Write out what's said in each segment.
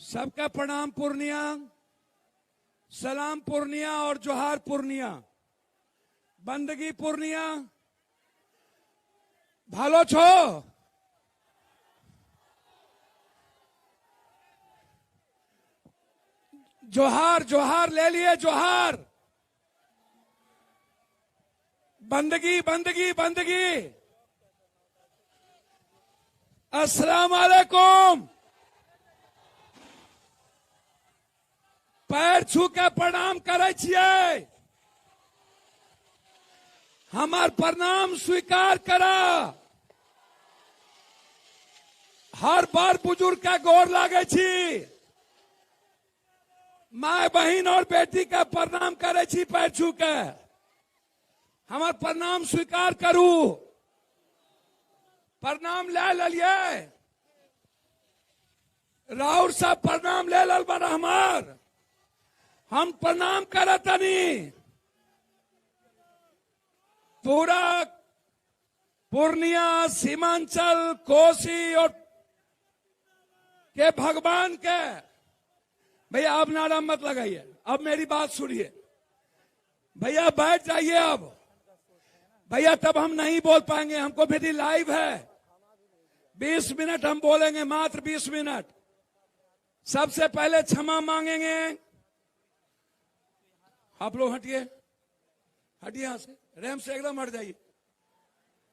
सबका प्रणाम पूर्णिया, सलाम पूर्णिया और जोहार पूर्णिया, बंदगी पूर्णिया, भालो छो। जोहार जोहार ले लिए जोहार। बंदगी बंदगी बंदगी। अस्सलाम वालेकुम। पैर छू के प्रणाम करे छिए। हमार प्रणाम स्वीकार करा। हर बार बुजुर्ग का गोर लागे छी। माय बहन और बेटी का प्रणाम करे छी पैर छू के। हमार प्रणाम स्वीकार करू। प्रणाम ले लिए। राउर साहब प्रणाम ले लल बड़ा हमार। हम प्रणाम करतनी। पूरा पूर्णिया, सीमांचल, कोसी और के भगवान के। भैया अब नारा मत लगाइए, अब मेरी बात सुनिए। भैया बैठ जाइए अब। भैया तब हम नहीं बोल पाएंगे, हमको मेरी लाइव है। 20 मिनट हम बोलेंगे, मात्र 20 मिनट। सबसे पहले क्षमा मांगेंगे। आप लोग हटिए, हटिए यहां से, रैंप से एकदम हट जाइए,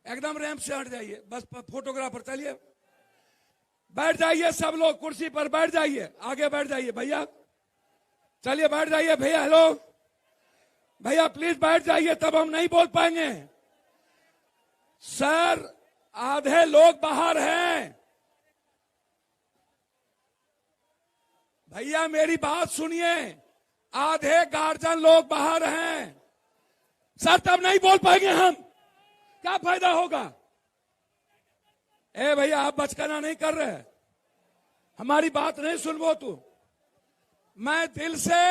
एकदम रैंप से हट जाइए। बस फोटोग्राफर चलिए, बैठ जाइए सब लोग, कुर्सी पर बैठ जाइए, आगे बैठ जाइए भैया। चलिए बैठ जाइए भैया। हेलो भैया प्लीज बैठ जाइए, तब हम नहीं बोल पाएंगे। सर आधे लोग बाहर हैं। भैया मेरी बात सुनिए, आधे गार्जियन लोग बाहर हैं। सर तब नहीं बोल पाएंगे हम, क्या फायदा होगा। ए भैया आप बचकाना नहीं कर रहे, हमारी बात नहीं सुनबो तू। मैं दिल से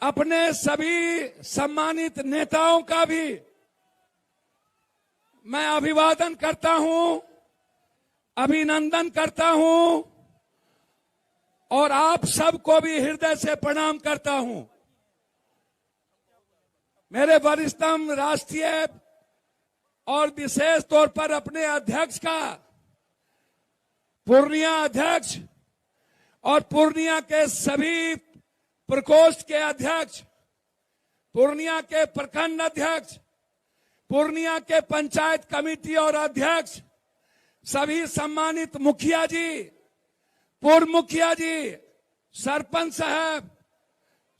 अपने सभी सम्मानित नेताओं का भी मैं अभिवादन करता हूं, अभिनंदन करता हूं और आप सबको भी हृदय से प्रणाम करता हूं। मेरे वरिष्ठतम राष्ट्रीय और विशेष तौर पर अपने अध्यक्ष का, पूर्णिया अध्यक्ष और पूर्णिया के सभी प्रकोष्ठ के अध्यक्ष, पूर्णिया के प्रखंड अध्यक्ष, पूर्णिया के पंचायत कमेटी और अध्यक्ष, सभी सम्मानित मुखिया जी, पूर्व मुखिया जी, सरपंच साहब,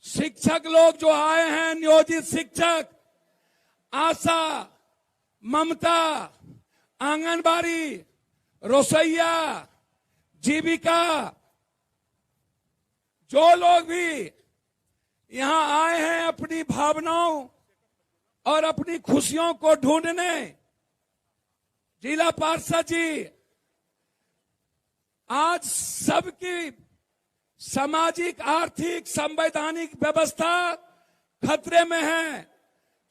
शिक्षक लोग जो आए हैं, नियोजित शिक्षक, आशा, ममता, आंगनबाड़ी, रसोईया, जीविका, जो लोग भी यहां आए हैं अपनी भावनाओं और अपनी खुशियों को ढूंढने, जिला पार्षद जी, आज सबकी सामाजिक, आर्थिक, संवैधानिक व्यवस्था खतरे में है।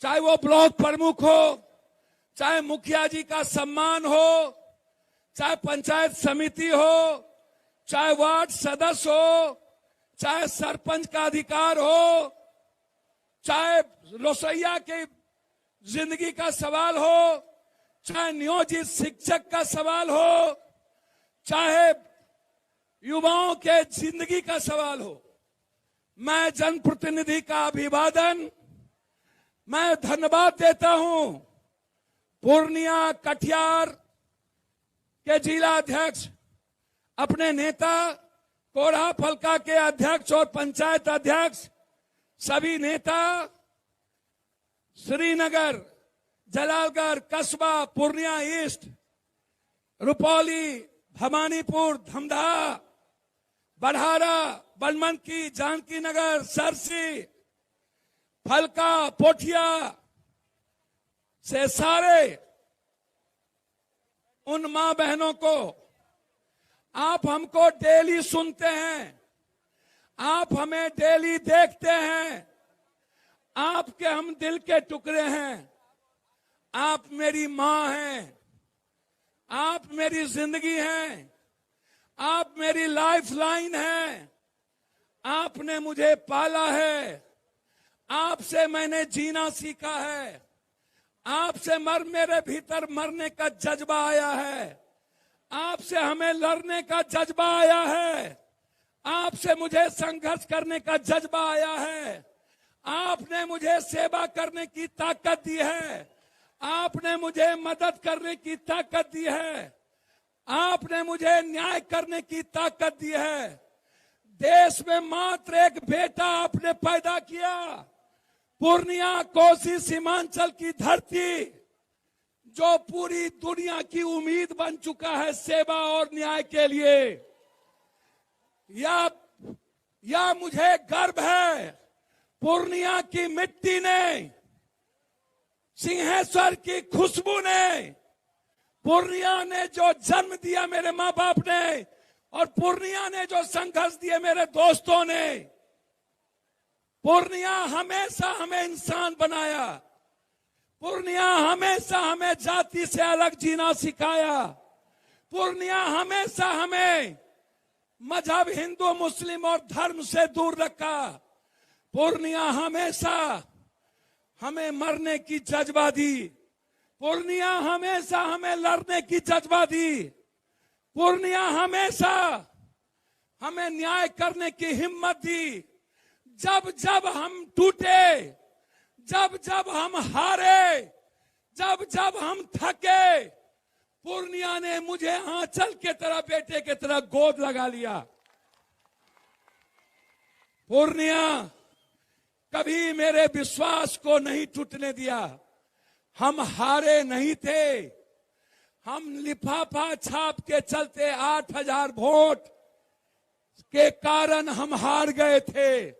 चाहे वो ब्लॉक प्रमुख हो, चाहे मुखिया जी का सम्मान हो, चाहे पंचायत समिति हो, चाहे वार्ड सदस्य हो, चाहे सरपंच का अधिकार हो, चाहे रसोईया की जिंदगी का सवाल हो, चाहे नियोजित शिक्षक का सवाल हो, चाहे युवाओं के जिंदगी का सवाल हो। मैं जनप्रतिनिधि का अभिवादन, मैं धन्यवाद देता हूं पूर्णिया कटिहार के जिला अध्यक्ष, अपने नेता कोढ़ा फलका के अध्यक्ष और पंचायत अध्यक्ष, सभी नेता, श्रीनगर, जलालगढ़, कस्बा, पूर्णिया ईस्ट, रुपौली, भवानीपुर, धमधा, बढ़ारा, बनमनकी, जानकी नगर, सरसी, फलका, पोठिया से सारे उन मां बहनों को, आप हमको डेली सुनते हैं, आप हमें डेली देखते हैं, आपके हम दिल के टुकड़े हैं। आप मेरी मां हैं, आप मेरी जिंदगी हैं, आप मेरी लाइफ लाइन है, आपने मुझे पाला है, आपसे मैंने जीना सीखा है, आपसे मेरे भीतर मरने का जज्बा आया है, आपसे हमें लड़ने का जज्बा आया है, आपसे मुझे संघर्ष करने का जज्बा आया है, आपने मुझे सेवा करने की ताकत दी है, आपने मुझे मदद करने की ताकत दी है, आपने मुझे न्याय करने की ताकत दी है। देश में मात्र एक बेटा आपने पैदा किया, पूर्णिया कोसी सीमांचल की धरती, जो पूरी दुनिया की उम्मीद बन चुका है सेवा और न्याय के लिए। या मुझे गर्व है, पूर्णिया की मिट्टी ने, सिंहेश्वर की खुशबू ने, पूर्णिया ने जो जन्म दिया मेरे माँ बाप ने, और पूर्णिया ने जो संघर्ष दिए मेरे दोस्तों ने, पूर्णिया हमेशा हमें इंसान बनाया, पूर्णिया हमेशा हमें जाति से अलग जीना सिखाया, पूर्णिया हमेशा हमें मजहब हिंदू मुस्लिम और धर्म से दूर रखा, पूर्णिया हमेशा हमें मरने की जज्बा दी, पूर्णिया हमेशा हमें लड़ने की जज्बा दी, पूर्णिया हमेशा हमें न्याय करने की हिम्मत दी। जब जब हम टूटे, जब जब हम हारे, जब जब हम थके, पूर्णिया ने मुझे आंचल के तरह, बेटे के तरह गोद लगा लिया। पूर्णिया कभी मेरे विश्वास को नहीं टूटने दिया। हम हारे नहीं थे, हम लिफाफा छाप के चलते 8,000 वोट के कारण हम हार गए थे।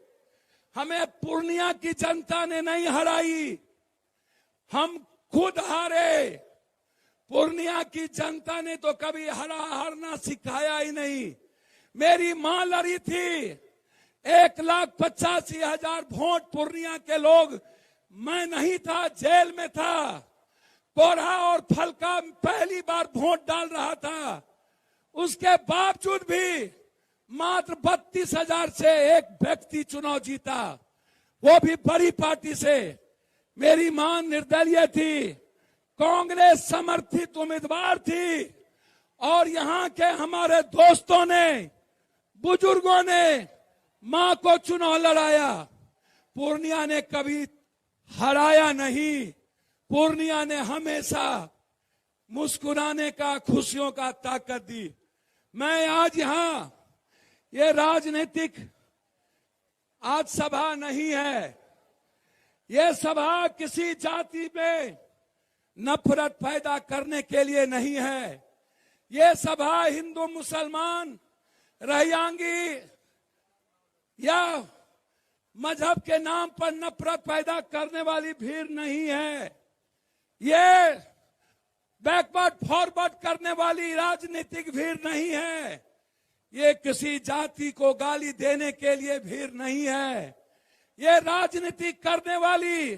हमें पूर्णिया की जनता ने नहीं हराई, हम खुद हारे। पूर्णिया की जनता ने तो कभी हारना सिखाया ही नहीं। मेरी मां लड़ी थी, 1,85,000 वोट पूर्णिया के लोग, मैं नहीं था, जेल में था, कोढ़ा और फलका पहली बार वोट डाल रहा था। उसके बावजूद भी मात्र 32,000 से एक व्यक्ति चुनाव जीता, वो भी बड़ी पार्टी से। मेरी मां निर्दलीय थी, कांग्रेस समर्थित उम्मीदवार थी, और यहां के हमारे दोस्तों ने, बुजुर्गों ने मां को चुनाव लड़ाया। पूर्णिया ने कभी हराया नहीं। पूर्णिया ने हमेशा मुस्कुराने का, खुशियों का ताकत दी। मैं आज यहां, ये राजनीतिक आज सभा नहीं है, ये सभा किसी जाति में नफरत पैदा करने के लिए नहीं है। ये सभा हिंदू मुसलमान, रहियांगी या मजहब के नाम पर नफरत पैदा करने वाली भीड़ नहीं है। ये बैकवर्ड फॉरवर्ड करने वाली राजनीतिक भीड़ नहीं है। ये किसी जाति को गाली देने के लिए भीड़ नहीं है। ये राजनीति करने वाली,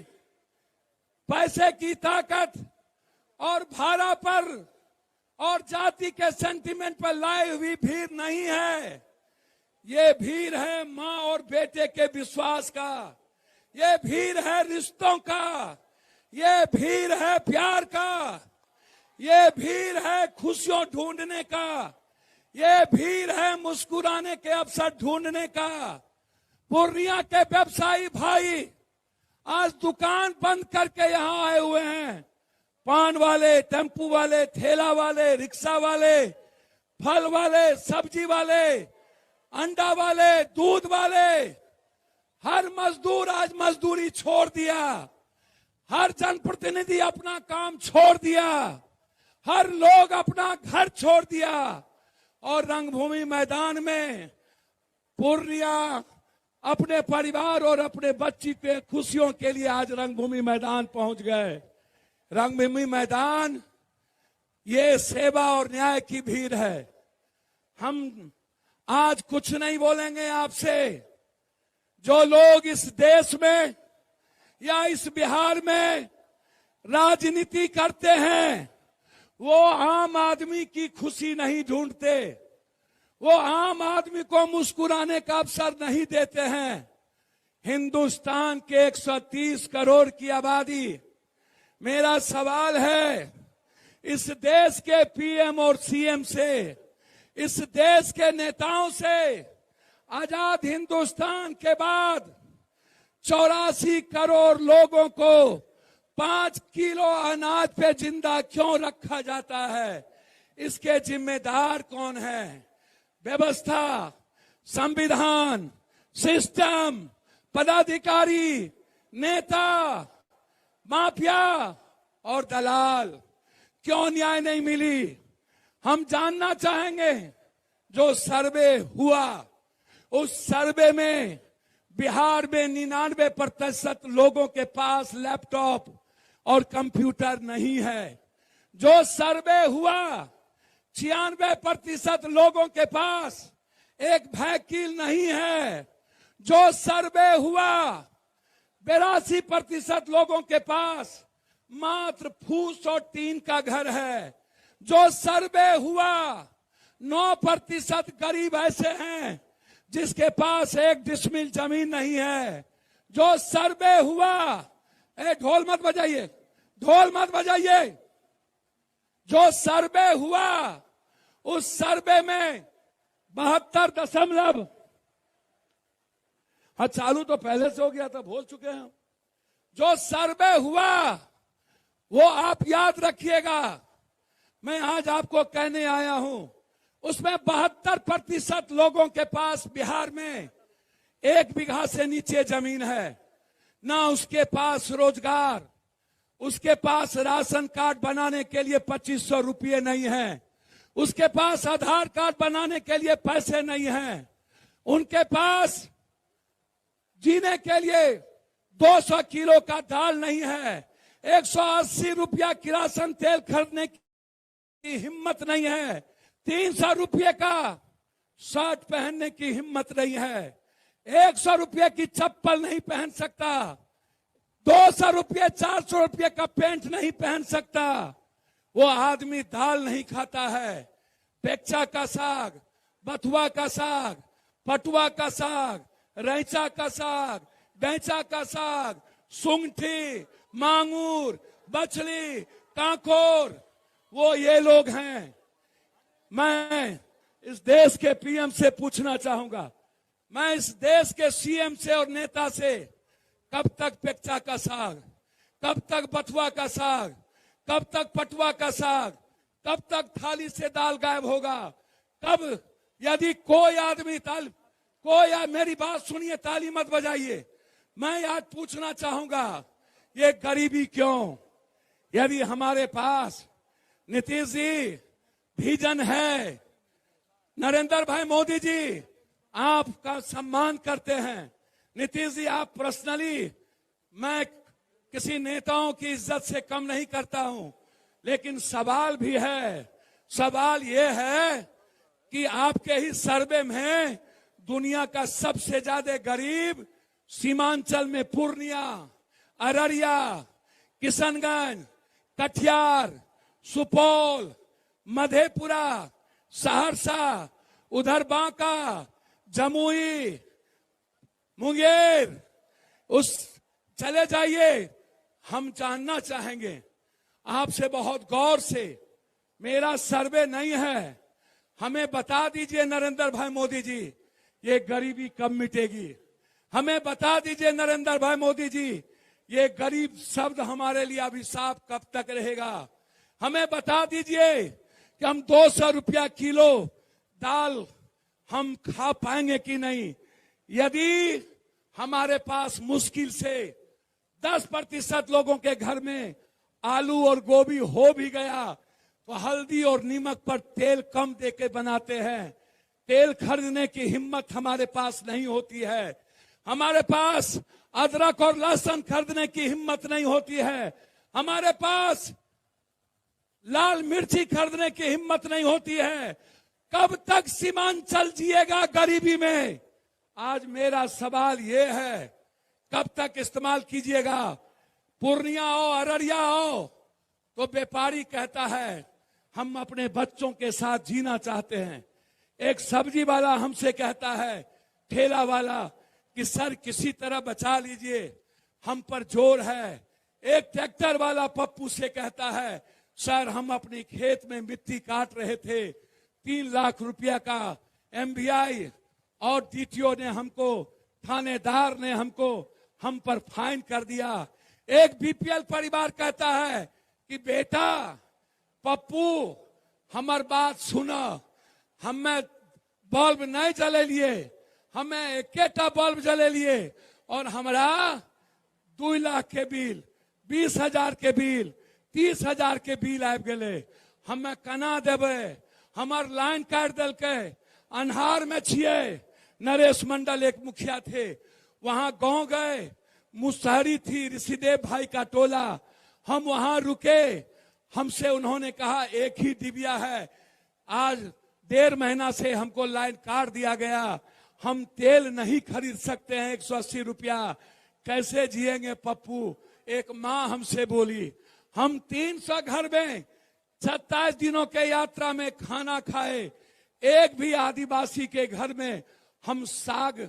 पैसे की ताकत और भाड़ा पर और जाति के सेंटिमेंट पर लाई हुई भीड़ नहीं है। ये भीड़ है माँ और बेटे के विश्वास का, ये भीड़ है रिश्तों का, ये भीड़ है प्यार का, ये भीड़ है खुशियों ढूंढने का, ये भीड़ है मुस्कुराने के अवसर ढूंढने का। पूर्णिया के व्यवसायी भाई आज दुकान बंद करके यहाँ आए हुए हैं। पान वाले, टेम्पू वाले, ठेला वाले, रिक्शा वाले, फल वाले, सब्जी वाले, अंडा वाले, दूध वाले, हर मजदूर आज मजदूरी छोड़ दिया। हर जनप्रतिनिधि अपना काम छोड़ दिया, हर लोग अपना घर छोड़ दिया, और रंगभूमि मैदान में पूर्णिया अपने परिवार और अपने बच्ची के खुशियों के लिए आज रंगभूमि मैदान पहुंच गए। रंगभूमि मैदान ये सेवा और न्याय की भीड़ है। हम आज कुछ नहीं बोलेंगे आपसे। जो लोग इस देश में या इस बिहार में राजनीति करते हैं, वो आम आदमी की खुशी नहीं ढूंढते, वो आम आदमी को मुस्कुराने का अवसर नहीं देते हैं। हिंदुस्तान के 130 करोड़ की आबादी, मेरा सवाल है इस देश के पीएम और सीएम से, इस देश के नेताओं से, आजाद हिंदुस्तान के बाद 84 करोड़ लोगों को 5 किलो अनाज पे जिंदा क्यों रखा जाता है? इसके जिम्मेदार कौन है? व्यवस्था, संविधान, सिस्टम, पदाधिकारी, नेता, माफिया और दलाल। क्यों न्याय नहीं मिली? हम जानना चाहेंगे। जो सर्वे हुआ, उस सर्वे में बिहार में 99% लोगों के पास लैपटॉप और कंप्यूटर नहीं है। जो सर्वे हुआ, 96% लोगों के पास एक वकील नहीं है। जो सर्वे हुआ, 82% लोगों के पास मात्र फूस और टीन का घर है। जो सर्वे हुआ, 9% गरीब ऐसे हैं जिसके पास 1 डिसमिल जमीन नहीं है। जो सर्वे हुआ, ढोल मत बजाइए, ढोल मत बजाइए। जो सर्वे हुआ, उस सर्वे में 72 हाँ चालू तो पहले से हो गया था, भूल चुके हैं। जो सर्वे हुआ वो आप याद रखिएगा। मैं आज आपको कहने आया हूं, उसमें 72% लोगों के पास बिहार में 1 बीघा से नीचे जमीन है। ना उसके पास रोजगार, उसके पास राशन कार्ड बनाने के लिए 2500 रुपये नहीं है, उसके पास आधार कार्ड बनाने के लिए पैसे नहीं हैं, उनके पास जीने के लिए 200 किलो का दाल नहीं है, 180 रुपया किरासन तेल खरीदने की हिम्मत नहीं है, 300 रुपये का शर्ट पहनने की हिम्मत नहीं है, 100 रुपये की चप्पल नहीं पहन सकता, 200 रुपये 400 रुपये का पैंट नहीं पहन सकता। वो आदमी दाल नहीं खाता है। पेक्चा का साग, बथुआ का साग, पटुआ का साग, रैंचा का साग, डैंचा का साग, सुंगठी, मांगूर, बछली, कांकोर, वो ये लोग हैं। मैं इस देश के पीएम से पूछना चाहूंगा, मैं इस देश के सीएम से और नेता से, कब तक पेक्चा का साग, कब तक बथुआ का साग, कब तक पटुआ का साग, कब तक थाली से दाल गायब होगा? कब? यदि कोई आदमी मेरी बात सुनिए, ताली मत बजाइए। मैं आज पूछना चाहूंगा, ये गरीबी क्यों? यदि हमारे पास नीतीश जी विजन है, नरेंद्र भाई मोदी जी आपका सम्मान करते हैं, नीतीश जी आप पर्सनली, मैं किसी नेताओं की इज्जत से कम नहीं करता हूं, लेकिन सवाल भी है। सवाल यह है कि आपके ही सर्वे में दुनिया का सबसे ज्यादा गरीब सीमांचल में पूर्णिया, अररिया, किशनगंज, कटिहार, सुपौल, मधेपुरा, सहरसा, उधर बांका, जमुई, मुंगेर, उस चले जाइए। हम जानना चाहेंगे आपसे बहुत गौर से, मेरा सर्वे नहीं है, हमें बता दीजिए नरेंद्र भाई मोदी जी, ये गरीबी कब मिटेगी? हमें बता दीजिए नरेंद्र भाई मोदी जी, ये गरीब शब्द हमारे लिए अभिशाप कब तक रहेगा? हमें बता दीजिए कि हम 200 रुपया किलो दाल हम खा पाएंगे कि नहीं? यदि हमारे पास मुश्किल से 10% लोगों के घर में आलू और गोभी हो भी गया, तो हल्दी और नमक पर तेल कम देके बनाते हैं। तेल खरीदने की हिम्मत हमारे पास नहीं होती है। हमारे पास अदरक और लहसुन खरीदने की हिम्मत नहीं होती है। हमारे पास लाल मिर्ची खरीदने की हिम्मत नहीं होती है। कब तक सीमांचल जिएगा गरीबी में? आज मेरा सवाल यह है, कब तक इस्तेमाल कीजिएगा? पूर्णिया हो, अररिया हो, तो व्यापारी कहता है हम अपने बच्चों के साथ जीना चाहते हैं। एक सब्जी वाला हमसे कहता है, ठेला वाला, कि सर किसी तरह बचा लीजिए, हम पर जोर है। एक ट्रैक्टर वाला पप्पू से कहता है, सर हम अपनी खेत में मिट्टी काट रहे थे, 3 लाख रुपया का एमवीआई और डीटीओ ने हमको, थानेदार ने हमको, हम पर फाइन कर दिया। एक बीपीएल परिवार कहता है कि बेटा पप्पू हमार बात सुना, हमें बल्ब नहीं जले लिए, हमें एकेटा बल्ब जले लिए और हमारा 2 लाख के बिल, 20,000 के बिल, 30,000 के बिल आब गए, हमें कना देवे, हमार लाइन काट दल के, अन्हार में छिए। नरेश मंडल एक मुखिया थे, वहां गांव गए, मुसहरी थी ऋषिदेव भाई का टोला, हम वहां रुके, हमसे उन्होंने कहा एक ही डिबिया है, आज 1.5 महीना से हमको लाइन काट दिया गया, हम तेल नहीं खरीद सकते हैं, 180 रुपया, कैसे जिएंगे पप्पू। एक माँ हमसे बोली, हम 300 घर में 27 दिनों के यात्रा में खाना खाए, एक भी आदिवासी के घर में हम साग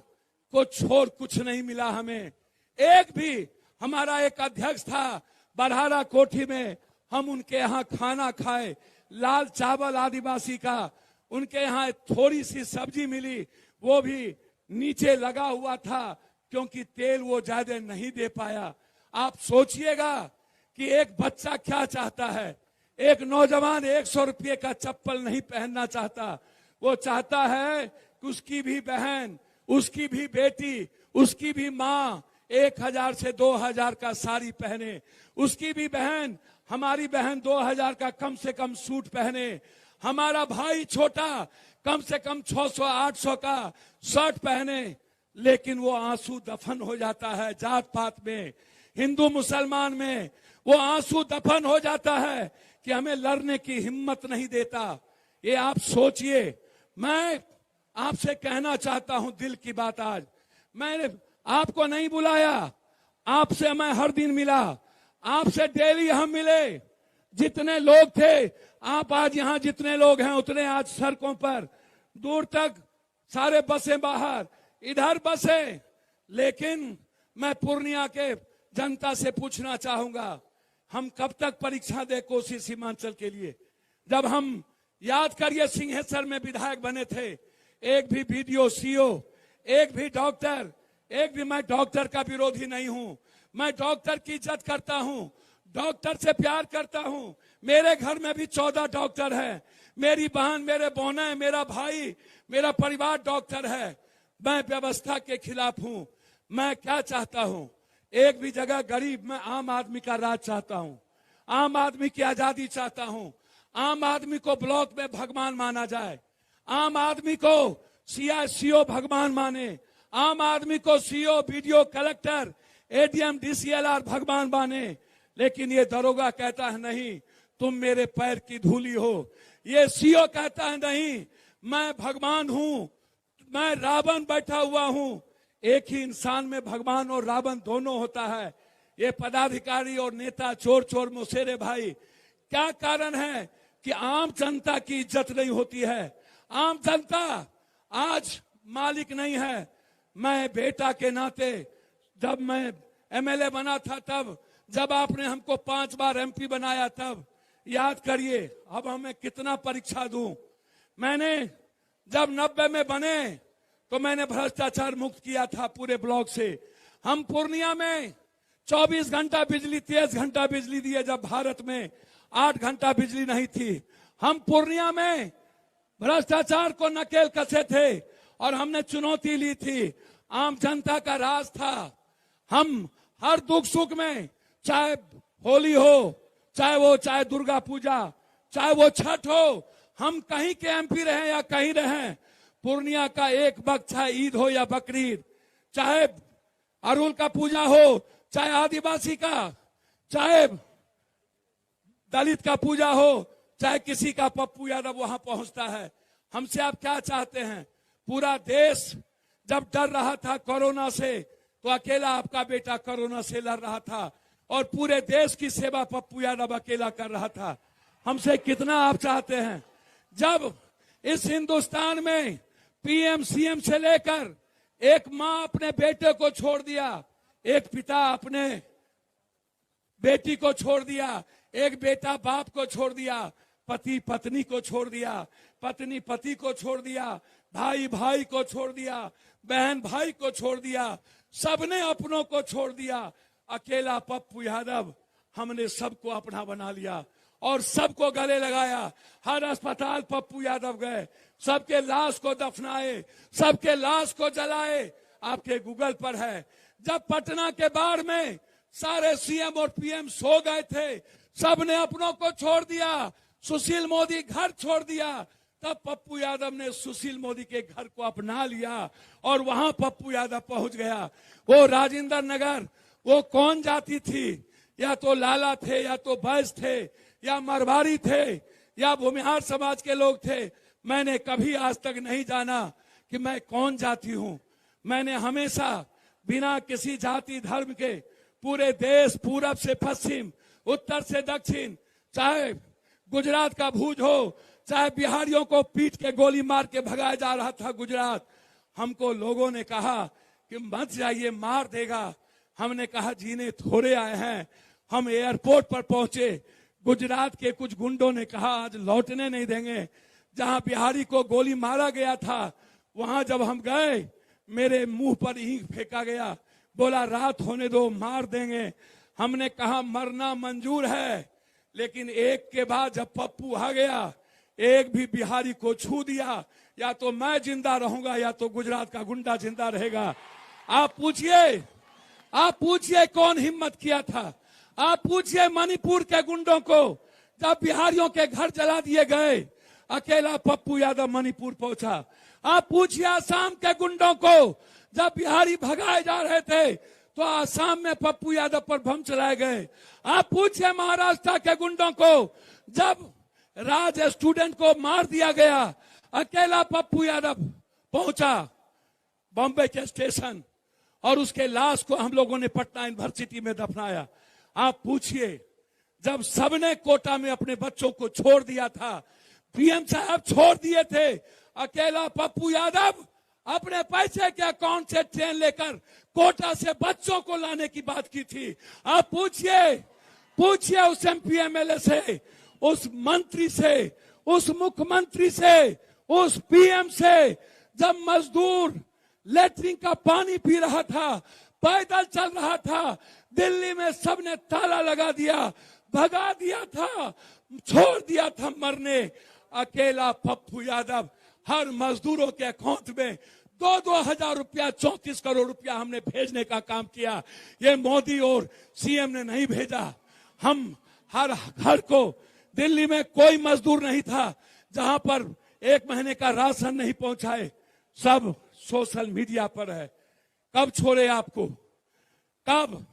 को छोड़ कुछ नहीं मिला हमें, एक भी। हमारा एक अध्यक्ष था बरहारा कोठी में, हम उनके यहाँ खाना खाए, लाल चावल आदिवासी का, उनके यहाँ थोड़ी सी सब्जी मिली, वो भी नीचे लगा हुआ था क्योंकि तेल वो ज्यादा नहीं दे पाया। आप सोचिएगा कि एक बच्चा क्या चाहता है, एक नौजवान 100 रुपये का चप्पल नहीं पहनना चाहता, वो चाहता है कि उसकी भी बहन, उसकी भी बेटी, उसकी भी माँ 1,000 से 2,000 का साड़ी पहने, उसकी भी बहन, हमारी बहन 2,000 का कम से कम सूट पहने, हमारा भाई छोटा कम से कम 600-800 का शर्ट पहने। लेकिन वो आंसू दफन हो जाता है जात पात में, हिंदू मुसलमान में वो आंसू दफन हो जाता है कि हमें लड़ने की हिम्मत नहीं देता। ये आप सोचिए। मैं आपसे कहना चाहता हूं दिल की बात। आज मैंने आपको नहीं बुलाया, आपसे मैं हर दिन मिला, आपसे डेली हम मिले, जितने लोग थे आप आज यहाँ जितने लोग हैं उतने आज सड़कों पर, दूर तक सारे बसें बाहर, इधर बसें। लेकिन मैं पूर्णिया के जनता से पूछना चाहूंगा, हम कब तक परीक्षा दे कोसी सीमांचल के लिए। जब हम याद करिए सिंहेश्वर में विधायक बने थे, एक भी बीडीओ सीओ, एक भी डॉक्टर, एक भी, मैं डॉक्टर का विरोधी नहीं हूं, मैं डॉक्टर की इज्जत करता हूं, डॉक्टर से प्यार करता हूं। मेरे घर में भी 14 डॉक्टर हैं, मेरी बहन, मेरे बहनें, मेरा भाई, मेरा परिवार डॉक्टर है। मैं व्यवस्था के खिलाफ हूं। मैं क्या चाहता हूं, एक भी जगह गरीब, मैं आम आदमी का राज चाहता हूं, आम आदमी की आजादी चाहता हूं, आम आदमी को ब्लॉक में भगवान माना जाए, आम आदमी को सीओ भगवान माने, आम आदमी को CO, BDO, collector, ADM, DCLR भगवान माने। लेकिन ये दरोगा कहता है नहीं, तुम मेरे पैर की धूली हो। ये सीओ कहता है नहीं, मैं भगवान हूं, मैं रावण बैठा हुआ हूं। एक ही इंसान में भगवान और रावण दोनों होता है। ये पदाधिकारी और नेता चोर चोर मुसेरे भाई, क्या कारण है कि आम जनता की इज्जत नहीं होती है। आम जनता आज मालिक नहीं है। मैं बेटा के नाते, जब मैं एमएलए बना था, तब जब आपने हमको 5 बार एमपी बनाया, तब याद करिए अब हमें कितना परीक्षा दूं। मैंने जब 90 में बने तो मैंने भ्रष्टाचार मुक्त किया था पूरे ब्लॉक से। हम पूर्णिया में 24 घंटा बिजली, 23 घंटा बिजली दिए, जब भारत में 8 घंटा बिजली नहीं थी। हम पूर्णिया में भ्रष्टाचार को नकेल कसे थे और हमने चुनौती ली थी। आम जनता का राज था। हम हर दुख सुख में, चाहे होली हो, चाहे दुर्गा पूजा, चाहे वो छठ हो, हम कहीं के एमपी रहे या कहीं रहे, पूर्णिया का एक वक्त, चाहे ईद हो या बकरीद, चाहे अरुल का पूजा हो, चाहे आदिवासी का, चाहे दलित का पूजा हो, चाहे किसी का पप्पू यादव वहां पहुंचता है। हमसे आप क्या चाहते हैं? पूरा देश जब डर रहा था कोरोना से, तो अकेला आपका बेटा कोरोना से लड़ रहा था और पूरे देश की सेवा पप्पू यादव अकेला कर रहा था। हमसे कितना आप चाहते हैं? जब इस हिंदुस्तान में पीएम सीएम से लेकर एक मां अपने बेटे को छोड़ दिया, एक पिता अपने बेटी को छोड़ दिया, एक बेटा बाप को छोड़ दिया, पति पत्नी को छोड़ दिया, पत्नी पति को छोड़ दिया, भाई भाई को छोड़ दिया, बहन भाई को छोड़ दिया, सबने अपनों को छोड़ दिया। अकेला पप्पू यादव, हमने सबको अपना बना लिया और सबको गले लगाया। हर अस्पताल पप्पू यादव गए, सबके लाश को दफनाए, सबके लाश को जलाए। आपके गूगल पर है, जब पटना के बाढ़ में सारे सीएम और पीएम सो गए थे, सबने अपनों को छोड़ दिया, सुशील मोदी घर छोड़ दिया, तब पप्पू यादव ने सुशील मोदी के घर को अपना लिया और वहां पप्पू यादव पहुंच गया। वो राजेंद्र नगर, वो कौन जाति थी, या तो लाला थे, या तो बैस थे, या मरवारी थे, या भूमिहार समाज के लोग थे। मैंने कभी आज तक नहीं जाना कि मैं कौन जाति हूं। मैंने हमेशा बिना किसी जाति धर्म के पूरे देश, पूरब से पश्चिम, उत्तर से दक्षिण, चाहे गुजरात का भुज हो, चाहे बिहारियों को पीट के गोली मार के भगाया जा रहा था गुजरात, हमको लोगों ने कहा कि मत जाइए, मार देगा। हमने कहा जीने थोड़े आए हैं। हम एयरपोर्ट पर पहुंचे, गुजरात के कुछ गुंडों ने कहा आज लौटने नहीं देंगे। जहां बिहारी को गोली मारा गया था, वहां जब हम गए, मेरे मुंह पर ईंट फेंका गया, बोला रात होने दो, मार देंगे। हमने कहा मरना मंजूर है, लेकिन एक के बाद जब पप्पू आ गया, एक भी बिहारी को छू दिया, या तो मैं जिंदा रहूंगा या तो गुजरात का गुंडा जिंदा रहेगा। आप पूछिए कौन हिम्मत किया था। आप पूछिए मणिपुर के गुंडों को, जब बिहारियों के घर जला दिए गए, अकेला पप्पू यादव मणिपुर पहुंचा। आप पूछिए आसाम के गुंडों को, जब बिहारी भगाए जा रहे थे तो आसाम में पप्पू यादव पर बम चलाए गए। आप पूछिए महाराष्ट्र के गुंडों को, जब राज स्टूडेंट को मार दिया गया, अकेला पप्पू यादव पहुंचा बॉम्बे के स्टेशन और उसके लाश को हम लोगों ने पटना यूनिवर्सिटी में दफनाया। आप पूछिए, जब सबने कोटा में अपने बच्चों को छोड़ दिया था, पीएम साहब छोड़ दिए थे, अकेला पप्पू यादव अपने पैसे के अकाउंट से ट्रेन लेकर कोटा से बच्चों को लाने की बात की थी। आप पूछिए उस एमपी एमएलए से, उस मंत्री से, उस मुख्यमंत्री से, उस पीएम से, जब मजदूर लेटरिन का पानी पी रहा था, पैदल चल रहा था, दिल्ली में सबने ताला लगा दिया, भगा दिया था, छोड़ दिया था मरने। अकेला पप्पू यादव हर मजदूरों के अकाउंट में 2-2 हजार रुपया, 34 करोड़ रुपया हमने भेजने का काम किया। ये मोदी और सीएम ने नहीं भेजा। हम हर घर को, दिल्ली में कोई मजदूर नहीं था जहां पर 1 महीने का राशन नहीं पहुंचाए। सब सोशल मीडिया पर है। कब छोड़े आपको, कब?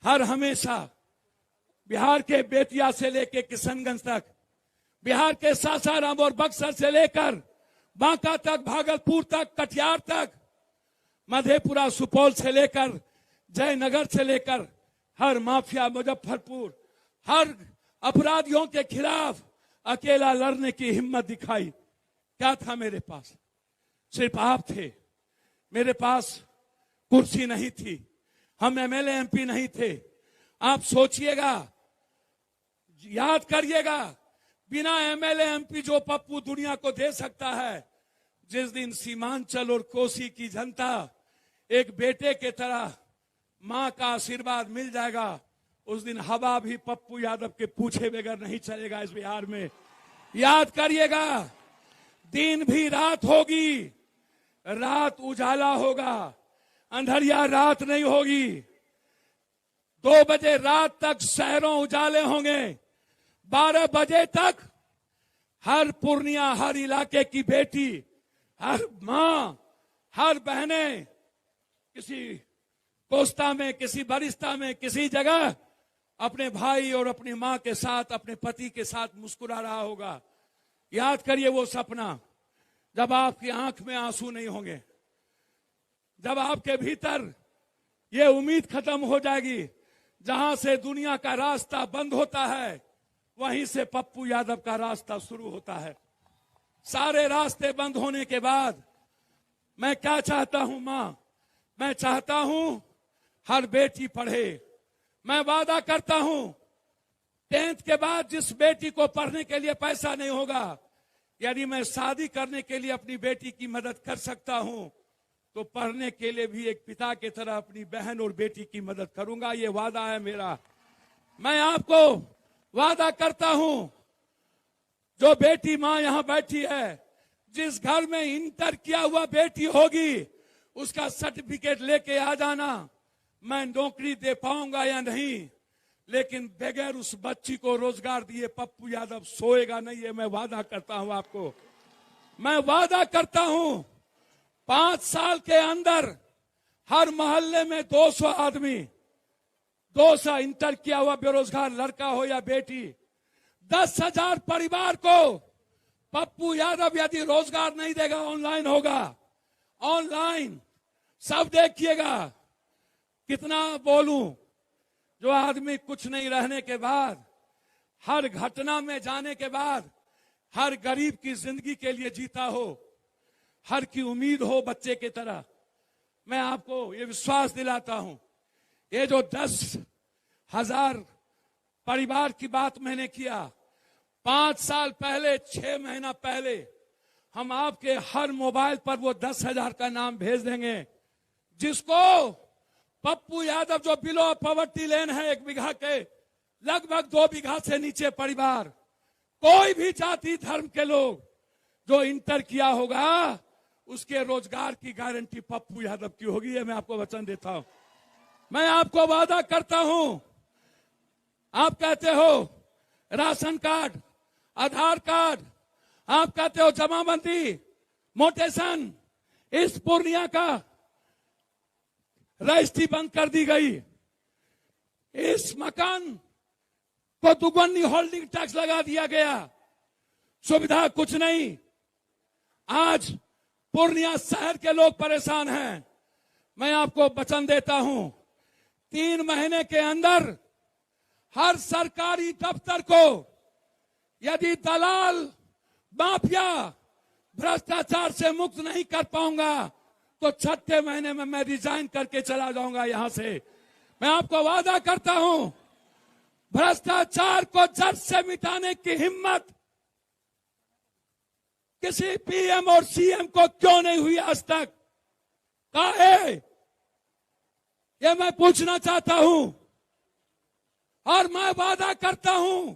हर हमेशा बिहार के बेतिया से लेकर किशनगंज तक, बिहार के सासाराम और बक्सर से लेकर बांका तक, भागलपुर तक, कटिहार तक, मधेपुरा, सुपौल से लेकर जयनगर से लेकर हर माफिया, मुजफ्फरपुर, हर अपराधियों के खिलाफ अकेला लड़ने की हिम्मत दिखाई। क्या था मेरे पास? सिर्फ आप थे। मेरे पास कुर्सी नहीं थी, हम एमएलए एमपी नहीं थे। आप सोचिएगा, याद करिएगा, बिना एमएलए एमपी जो पप्पू दुनिया को दे सकता है, जिस दिन सीमांचल और कोसी की जनता एक बेटे के तरह मां का आशीर्वाद मिल जाएगा, उस दिन हवा भी पप्पू यादव के पूछे बगैर नहीं चलेगा इस बिहार में। याद करिएगा, दिन भी रात होगी, रात उजाला होगा, अंधरिया रात नहीं होगी। 2 बजे रात तक शहरों उजाले होंगे, 12 बजे तक हर पूर्णिया, हर इलाके की बेटी, हर मां, हर बहनें किसी कोस्ता में, किसी बरिस्ता में, किसी जगह अपने भाई और अपनी मां के साथ, अपने पति के साथ मुस्कुरा रहा होगा। याद करिए वो सपना, जब आपकी आंख में आंसू नहीं होंगे, जब आपके भीतर ये उम्मीद खत्म हो जाएगी। जहां से दुनिया का रास्ता बंद होता है, वहीं से पप्पू यादव का रास्ता शुरू होता है। सारे रास्ते बंद होने के बाद मैं क्या चाहता हूं मां, मैं चाहता हूं हर बेटी पढ़े। मैं वादा करता हूं 10th के बाद जिस बेटी को पढ़ने के लिए पैसा नहीं होगा, यदि मैं शादी करने के लिए अपनी बेटी की मदद कर सकता हूं तो पढ़ने के लिए भी एक पिता की तरह अपनी बहन और बेटी की मदद करूंगा। ये वादा है मेरा। मैं आपको वादा करता हूं, जो बेटी मां यहां बैठी है, जिस घर में इंटर किया हुआ बेटी होगी उसका सर्टिफिकेट लेके आ जाना। मैं नौकरी दे पाऊंगा या नहीं, लेकिन बगैर उस बच्ची को रोजगार दिए पप्पू यादव सोएगा नहीं। ये मैं वादा करता हूं आपको। मैं वादा करता हूं 5 साल के अंदर हर मोहल्ले में 200 आदमी, 200 इंटर किया हुआ बेरोजगार लड़का हो या बेटी, 10,000 परिवार को पप्पू यादव यदि रोजगार नहीं देगा, ऑनलाइन होगा। ऑनलाइन सब देखिएगा। कितना बोलूं, जो आदमी कुछ नहीं रहने के बाद, हर घटना में जाने के बाद, हर गरीब की जिंदगी के लिए जीता हो, हर की उम्मीद हो बच्चे की तरह। मैं आपको ये विश्वास दिलाता हूं, ये जो 10,000 परिवार की बात मैंने किया, 5 साल पहले, 6 महीना पहले हम आपके हर मोबाइल पर वो 10,000 का नाम भेज देंगे, जिसको पप्पू यादव जो बिलो पॉवर्टी लेन है 1 बीघा के, लगभग 2 बीघा से नीचे परिवार, कोई भी जाति धर्म के लोग जो इंटर किया होगा उसके रोजगार की गारंटी पप्पू यादव की होगी। ये मैं आपको वचन देता हूं। मैं आपको वादा करता हूं। आप कहते हो राशन कार्ड, आधार कार्ड, आप कहते हो जमाबंदी, मोटेशन, इस पूर्णिया का रजिस्ट्री बंद कर दी गई। इस मकान को दुगनी होल्डिंग टैक्स लगा दिया गया। सुविधा कुछ नहीं। आज पूर्णिया शहर के लोग परेशान हैं। मैं आपको वचन देता हूं, 3 महीने के अंदर हर सरकारी दफ्तर को यदि दलाल, माफिया, भ्रष्टाचार से मुक्त नहीं कर पाऊंगा तो 6ठे महीने में मैं रिजाइन करके चला जाऊंगा यहां से। मैं आपको वादा करता हूं, भ्रष्टाचार को जड़ से मिटाने की हिम्मत किसी पीएम और सीएम को क्यों नहीं हुई आज तक? काहे? ये मैं पूछना चाहता हूं। और मैं वादा करता हूं,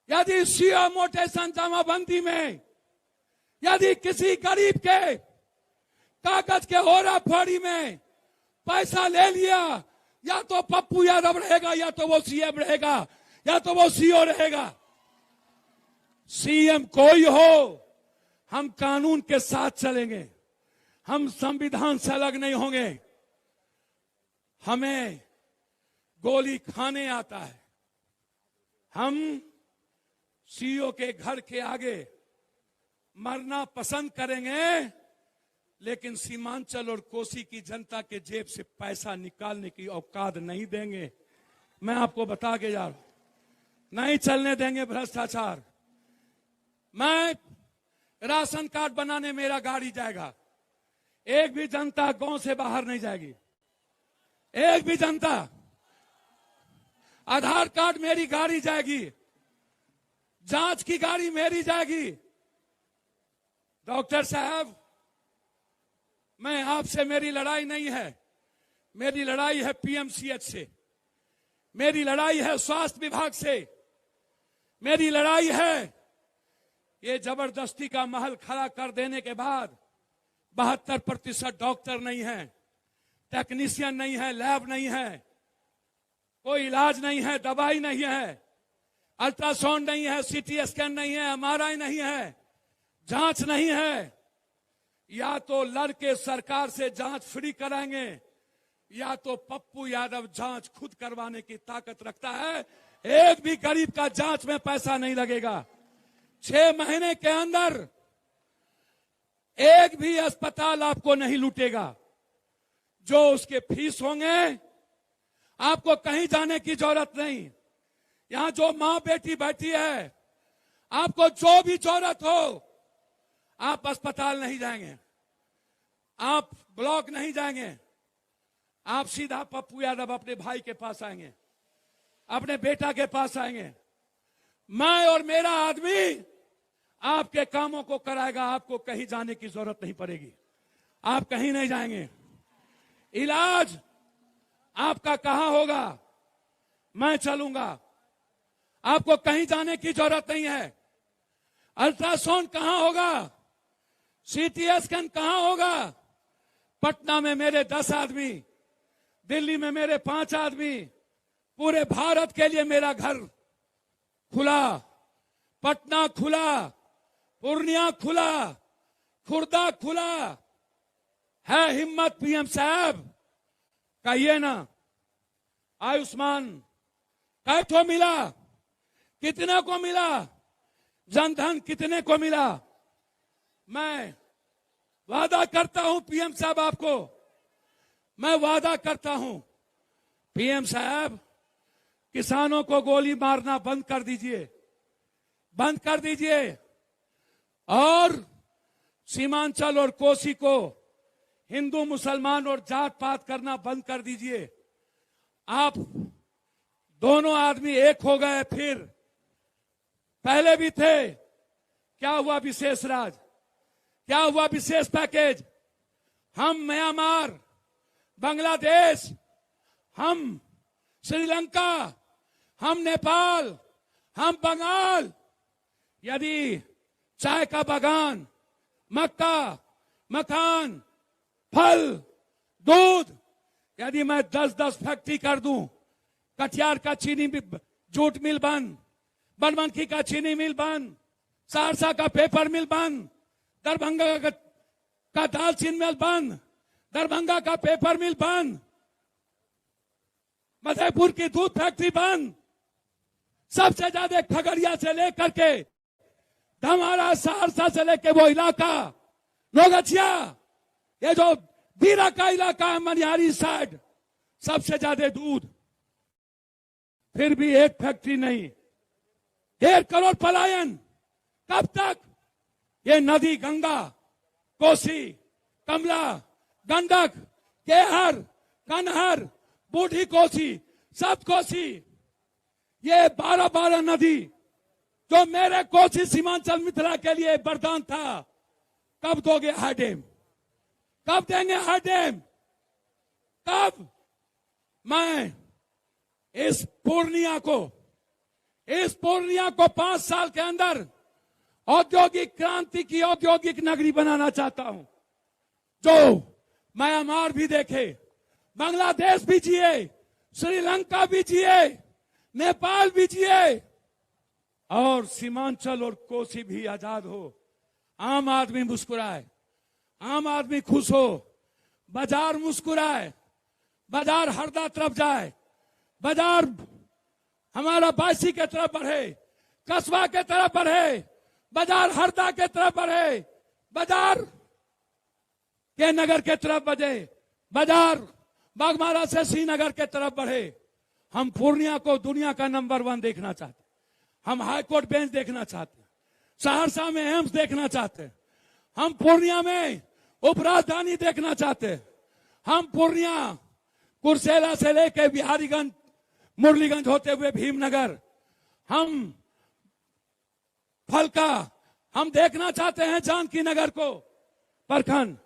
यदि सीएम मोटेशन जमाबंदी में यदि किसी गरीब के कागज के होरा फोड़ी में पैसा ले लिया, या तो पप्पू यादव रहेगा, या तो वो सीएम रहेगा, या तो वो सीओ रहेगा। सीएम कोई हो, हम कानून के साथ चलेंगे, हम संविधान से अलग नहीं होंगे। हमें गोली खाने आता है। हम सीओ के घर के आगे मरना पसंद करेंगे, लेकिन सीमांचल और कोसी की जनता के जेब से पैसा निकालने की औकात नहीं देंगे। मैं आपको बता के जा रहा हूं, नहीं चलने देंगे भ्रष्टाचार। मैं राशन कार्ड बनाने मेरा गाड़ी जाएगा, एक भी जनता गांव से बाहर नहीं जाएगी, एक भी जनता। आधार कार्ड मेरी गाड़ी जाएगी, जांच की गाड़ी मेरी जाएगी। डॉक्टर साहब, मैं आपसे, मेरी लड़ाई नहीं है, मेरी लड़ाई है पीएमसीएच से, मेरी लड़ाई है स्वास्थ्य विभाग से, मेरी लड़ाई है ये जबरदस्ती का महल खड़ा कर देने के बाद 72% डॉक्टर नहीं है, टेक्नीशियन नहीं है, लैब नहीं है, कोई इलाज नहीं है, दवाई नहीं है, अल्ट्रासाउंड नहीं है, सीटी स्कैन नहीं है, एमआरआई नहीं है, जांच नहीं है। या तो लड़के सरकार से जांच फ्री कराएंगे, या तो पप्पू यादव जांच खुद करवाने की ताकत रखता है। एक भी गरीब का जांच में पैसा नहीं लगेगा। 6 महीने के अंदर एक भी अस्पताल आपको नहीं लूटेगा। जो उसके फीस होंगे, आपको कहीं जाने की जरूरत नहीं। यहां जो मां बेटी बैठी है, आपको जो भी जरूरत हो, आप अस्पताल नहीं जाएंगे, आप ब्लॉक नहीं जाएंगे, आप सीधा पप्पू यादव अपने भाई के पास आएंगे, अपने बेटा के पास आएंगे। मैं और मेरा आदमी आपके कामों को कराएगा, आपको कहीं जाने की जरूरत नहीं पड़ेगी, आप कहीं नहीं जाएंगे। इलाज आपका कहां होगा, मैं चलूंगा, आपको कहीं जाने की जरूरत नहीं है। अल्ट्रासाउंड कहां होगा, सीटी स्कैन कहां होगा, पटना में मेरे 10 आदमी, दिल्ली में मेरे 5 आदमी, पूरे भारत के लिए मेरा घर खुला, पटना खुला, पूर्णिया खुला, खुर्दा खुला है। हिम्मत पीएम साहब कहिए ना। आयुष्मान कैसे मिला, कितने को मिला, जनधन कितने को मिला। मैं वादा करता हूं पीएम साहब, आपको मैं वादा करता हूं पीएम साहब, किसानों को गोली मारना बंद कर दीजिए, बंद कर दीजिए, और सीमांचल और कोसी को हिंदू मुसलमान और जात पात करना बंद कर दीजिए। आप दोनों आदमी एक हो गए, फिर पहले भी थे। क्या हुआ विशेष राज, क्या हुआ विशेष पैकेज। हम म्यांमार, बांग्लादेश, हम श्रीलंका, हम नेपाल, हम बंगाल, यदि चाय का बागान, मक्का, मकान, फल, दूध, यदि मैं 10-10 फैक्ट्री कर दूं, कटिहार का चीनी जूट मिल बंद, बनमनखी का चीनी मिल बंद, सहरसा का पेपर मिल बंद, दरभंगा का दालचीनी मिल बंद, दरभंगा का पेपर मिल बंद, मधेपुर की दूध फैक्ट्री बंद, सबसे ज्यादा खगड़िया से लेकर के धमारा, सहरसा से लेकर वो इलाका नौगछिया, ये जो बीरा का इलाका है मनिहारी साइड, सबसे ज्यादा दूध, फिर भी एक फैक्ट्री नहीं। 1.5 करोड़ पलायन, कब तक। ये नदी गंगा, कोसी, कमला, गंडक, केहर, कनहर, बूढ़ी कोसी, सब कोसी, ये 12 नदी जो मेरे कोसी सीमांचल मिथिला के लिए वरदान था। कब दोगे हाई डैम, कब देंगे हाई डैम, कब। मैं इस पूर्णिया को 5 साल के अंदर औद्योगिक क्रांति की औद्योगिक नगरी बनाना चाहता हूं, जो म्यांमार भी देखे, बांग्लादेश भी जिए, श्रीलंका भी जिए, नेपाल भी जिए, और सीमांचल और कोसी भी आजाद हो। आम आदमी मुस्कुराए, आम आदमी खुश हो, बाजार मुस्कुराए, बाजार हरदा तरफ जाए, बाजार हमारा बासी के तरफ बढ़े, कस्बा के तरफ बढ़े, बाजार हरदा के तरफ बढ़े, बाजार के नगर के तरफ बढ़े, बाजार बागमारा से श्रीनगर के तरफ बढ़े। हम पूर्णिया को दुनिया का नंबर 1 देखना चाहते हैं, हम हाई कोर्ट बेंच देखना चाहते हैं, सहरसा में एम्स देखना चाहते हैं, हम पूर्णिया में उपराजधानी देखना चाहते हैं, हम पूर्णिया कुर्सेला से लेकर बिहारीगंज, मुरलीगंज होते हुए भीमनगर, हम फलका, हम देखना चाहते हैं जानकी नगर को प्रखंड,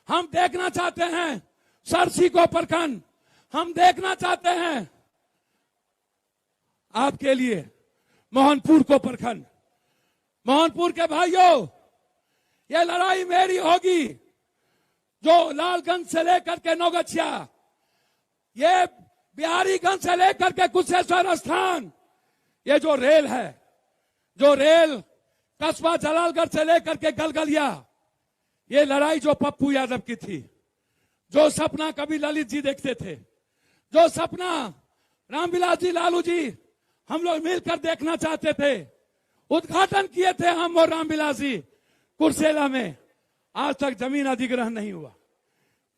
हम देखना चाहते हैं सरसी को प्रखंड, हम देखना चाहते हैं आपके लिए मोहनपुर को प्रखंड। मोहनपुर के भाइयों, ये लड़ाई मेरी होगी, जो लालगंज से लेकर के नौगछिया, ये बिहारीगंज से लेकर के कुशेश्वर स्थान, ये जो रेल है, जो रेल कस्बा जलालगढ़ से लेकर के गलगलिया, ये लड़ाई जो पप्पू यादव की थी, जो सपना कभी ललित जी देखते थे, जो सपना रामविलास जी, लालू जी, हम लोग मिलकर देखना चाहते थे, उद्घाटन किए थे हम और रामविलास जी कुर्सेला में, आज तक जमीन अधिग्रहण नहीं हुआ।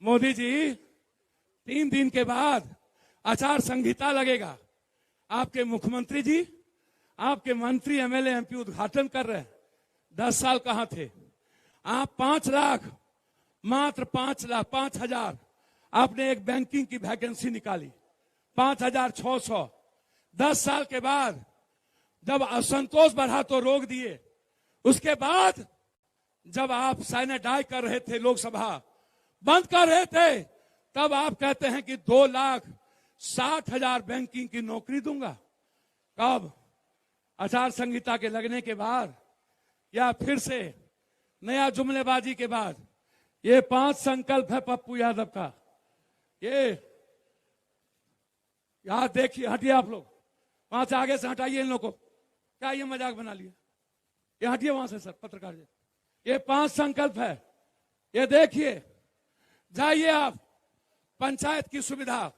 मोदी जी 3 दिन के बाद आचार संहिता लगेगा, आपके मुख्यमंत्री जी, आपके मंत्री एमएलए एमपी उद्घाटन कर रहे हैं। 10 साल कहां थे आप? 5 लाख, मात्र 5,05,000 आपने एक बैंकिंग की वैकेंसी निकाली, 5,600। 10 साल के बाद जब असंतोष बढ़ा तो रोक दिए। उसके बाद जब आप सैनिटाइज कर रहे थे, लोकसभा बंद कर रहे थे, तब आप कहते हैं कि 2,60,000 बैंकिंग की नौकरी दूंगा। कब? आचार संहिता के लगने के बाद या फिर से नया जुमलेबाजी के बाद? ये 5 संकल्प है पप्पू यादव का। ये यहां देखिए, हटिए आप लोग वहां से, आगे से हटाइए इन लोगों को। क्या ये मजाक बना लिया? ये हटिए वहां से सर, पत्रकार जी। ये 5 संकल्प है, ये देखिए। जाइए आप, पंचायत की सुविधा।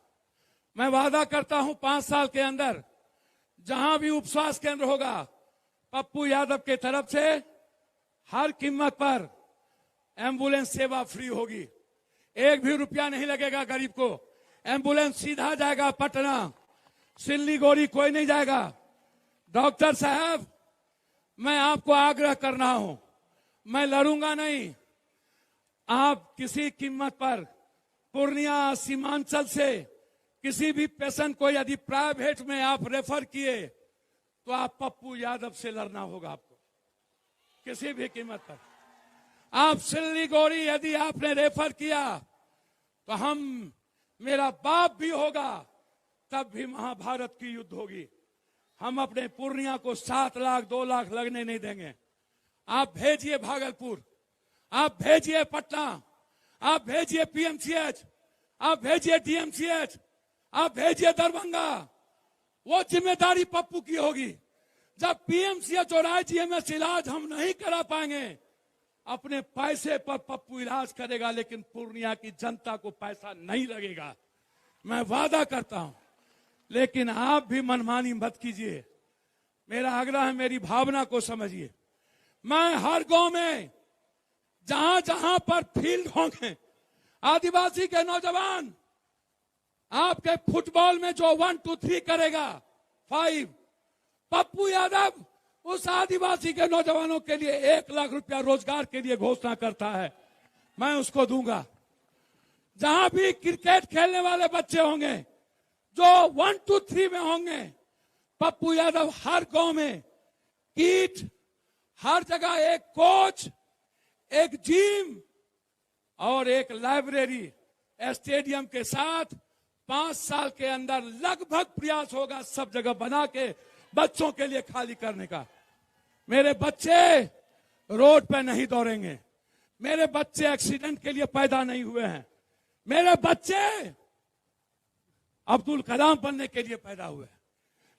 मैं वादा करता हूं 5 साल के अंदर जहां भी उपस्वास्थ्य केंद्र होगा, पप्पू यादव के तरफ से हर कीमत पर एम्बुलेंस सेवा फ्री होगी। 1 भी रुपया नहीं लगेगा गरीब को। एम्बुलेंस सीधा जाएगा पटना, सिल्लीगुड़ी कोई नहीं जाएगा। डॉक्टर साहब, मैं आपको आग्रह करना हूं, मैं लड़ूंगा नहीं। आप किसी कीमत पर पूर्णिया सीमांचल से किसी भी पेशेंट को यदि प्राइवेट में आप रेफर किए तो आप पप्पू यादव से लड़ना होगा आपको, किसी भी कीमत पर। आप सिल्लीगुड़ी यदि आपने रेफर किया तो मेरा बाप भी होगा, तब भी महाभारत की युद्ध होगी। हम अपने पूर्णिया को 7 लाख 2 लाख लगने नहीं देंगे। आप भेजिए भागलपुर, आप भेजिए पटना, आप भेजिए पीएमसीएच, आप भेजिए डीएमसीएच, आप भेजिए दरभंगा। वो जिम्मेदारी पप्पू की होगी। जब पीएमसीएच और आईजीएमएस इलाज हम नहीं करा पाएंगे, अपने पैसे पर पप्पू इलाज करेगा, लेकिन पूर्णिया की जनता को पैसा नहीं लगेगा, मैं वादा करता हूं। लेकिन आप भी मनमानी मत कीजिए, मेरा आग्रह है, मेरी भावना को समझिए। मैं हर गांव में जहां जहां पर फील्ड होंगे, आदिवासी के नौजवान आपके फुटबॉल में जो 1 2 3 करेगा 5, पप्पू यादव उस आदिवासी के नौजवानों के लिए 1 लाख रुपया रोजगार के लिए घोषणा करता है, मैं उसको दूंगा। जहां भी क्रिकेट खेलने वाले बच्चे होंगे जो 1 2 3 में होंगे, पप्पू यादव हर गांव में किट, हर जगह एक कोच, एक जिम और एक लाइब्रेरी स्टेडियम के साथ 5 साल के अंदर लगभग प्रयास होगा सब जगह बना के बच्चों के लिए खाली करने का। मेरे बच्चे रोड पे नहीं दौड़ेंगे, मेरे बच्चे एक्सीडेंट के लिए पैदा नहीं हुए हैं, मेरे बच्चे अब्दुल कलाम बनने के लिए पैदा हुए,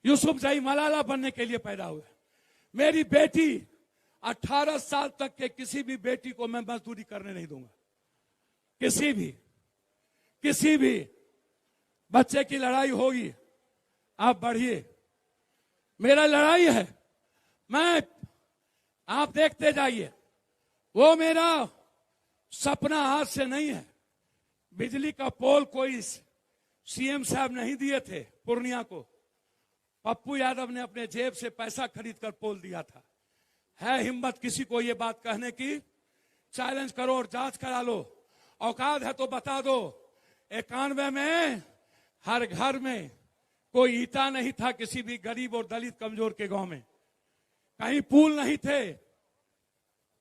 यूसुफजई मलाला बनने के लिए पैदा हुए। मेरी बेटी 18 साल तक के किसी भी बेटी को मैं मजदूरी करने नहीं दूंगा। किसी भी बच्चे की लड़ाई होगी, आप बढ़िए, मेरा लड़ाई है, आप देखते जाइए। वो मेरा सपना आज से नहीं है। बिजली का पोल कोई सीएम साहब नहीं दिए थे पूर्णिया को, पप्पू यादव ने अपने जेब से पैसा खरीद कर पोल दिया था। है हिम्मत किसी को ये बात कहने की? चैलेंज करो और जांच करा लो, औकात है तो बता दो। 91 में हर घर में कोई ईटा नहीं था किसी भी गरीब और दलित कमजोर के गांव में, कहीं पुल नहीं थे।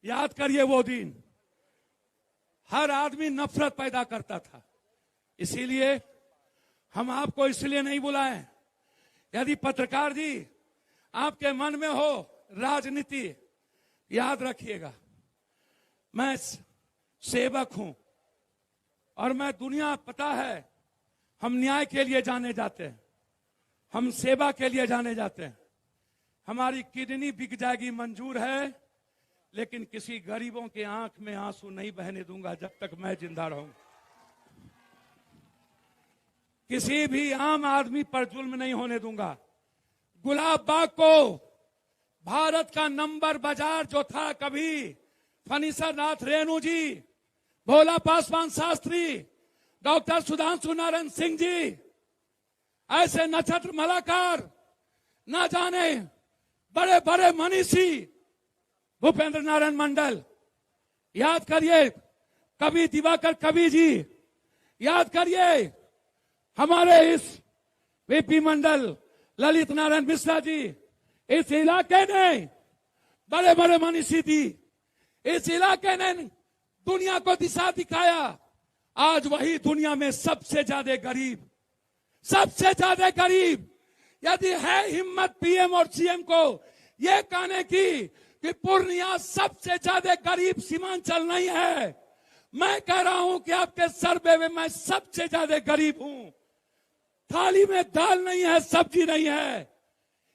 याद करिए वो दिन, हर आदमी नफरत पैदा करता था। इसीलिए हम आपको इसलिए नहीं बुलाए। यदि पत्रकार जी आपके मन में हो राजनीति, याद रखिएगा, मैं सेवक हूं और मैं दुनिया, पता है, हम न्याय के लिए जाने जाते हैं, हम सेवा के लिए जाने जाते हैं। हमारी किडनी बिक जाएगी मंजूर है, लेकिन किसी गरीबों के आंख में आंसू नहीं बहने दूंगा जब तक मैं जिंदा रहूं। किसी भी आम आदमी पर जुल्म नहीं होने दूंगा। गुलाब बाग को भारत का नंबर बाजार जो था कभी, फनीसर नाथ रेणु जी, भोला पासवान शास्त्री, डॉक्टर सुधांशु नारायण सिंह जी, ऐसे नक्षत्र मलाकार, न जाने बड़े बड़े मनीषी भूपेंद्र नारायण मंडल, याद करिए कवि दिवाकर कवि जी, याद करिए हमारे इस वीपी मंडल ललित नारायण मिश्रा जी, इस इलाके ने बड़े बड़े मनीषी थी, इस इलाके ने दुनिया को दिशा दिखाया। आज वही दुनिया में सबसे ज्यादा गरीब यदि है हिम्मत पीएम और सीएम को यह कहने की कि पूर्णिया सबसे ज्यादा गरीब सीमांचल नहीं है, मैं कह रहा हूं कि आपके सर्वे में मैं सबसे ज्यादा गरीब हूं। थाली में दाल नहीं है, सब्जी नहीं है,